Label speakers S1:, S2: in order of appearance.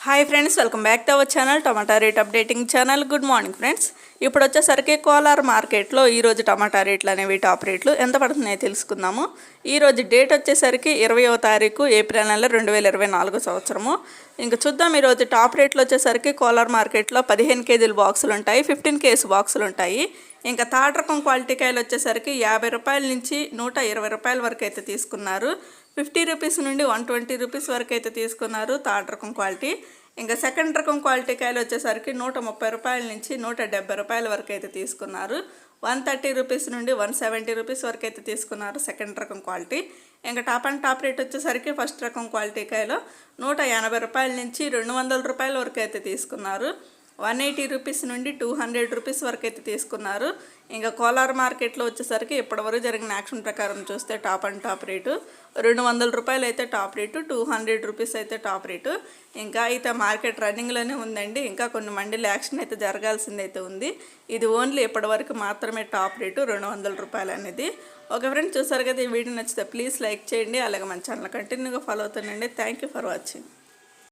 S1: Hi friends, welcome back to our channel tomato rate updating channel. Good morning friends. ఇప్పుడు వచ్చేసరికి కోలార్ మార్కెట్లో ఈరోజు టమాటా రేట్లు అనేవి టాప్ రేట్లు ఎంత పడుతున్నాయో తెలుసుకుందాము. ఈరోజు డేట్ వచ్చేసరికి 20వ తారీఖు ఏప్రిల్ నెల 2024 సంవత్సరము. ఇంకా చూద్దాం. ఈరోజు టాప్ రేట్లు వచ్చేసరికి కోలార్ మార్కెట్లో 15 కేజీల బాక్సులు ఉంటాయి, 15 కేజీ బాక్సులు ఉంటాయి. ఇంకా థర్డ్ రకం క్వాలిటీ కాయలు వచ్చేసరికి 50 రూపాయల నుంచి 120 రూపాయల వరకు అయితే తీసుకున్నారు. 50 రూపీస్ నుండి 120 రూపీస్ వరకు అయితే తీసుకున్నారు థర్డ్ రకం క్వాలిటీ. ఇంకా సెకండ్ రకం క్వాలిటీ కాయలు వచ్చేసరికి 130 రూపాయల నుంచి 170 రూపాయల వరకు అయితే తీసుకున్నారు. 130 రూపీస్ నుండి 170 రూపీస్ వరకు అయితే తీసుకున్నారు సెకండ్ రకం క్వాలిటీ. ఇంకా టాప్ అండ్ టాప్ రేట్ వచ్చేసరికి ఫస్ట్ రకం క్వాలిటీ కాయలో 180 రూపాయల నుంచి 200 రూపాయల వరకు అయితే తీసుకున్నారు. 180 రూపీస్ నుండి 200 రూపీస్ వరకు అయితే తీసుకున్నారు. ఇంకా కోలార్ మార్కెట్లో వచ్చేసరికి ఇప్పటివరకు జరిగిన యాక్షన్ ప్రకారం చూస్తే టాప్ అండ్ టాప్ రేటు 200 రూపాయలు అయితే టాప్ రేటు, 200 రూపీస్ అయితే టాప్ రేటు. ఇంకా అయితే మార్కెట్ రన్నింగ్లోనే ఉందండి. ఇంకా కొన్ని మండీల యాక్షన్ అయితే జరగాల్సింది అయితే ఉంది. ఇది ఓన్లీ ఇప్పటివరకు మాత్రమే టాప్ రేటు 200 రూపాయలు అనేది. ఓకే ఫ్రెండ్స్, చూసారు కదా. ఈ వీడియో నచ్చితే ప్లీజ్ లైక్ చేయండి. అలాగే మన ఛానల్ కంటిన్యూగా ఫాలో అవుతానండి. Thank you for watching.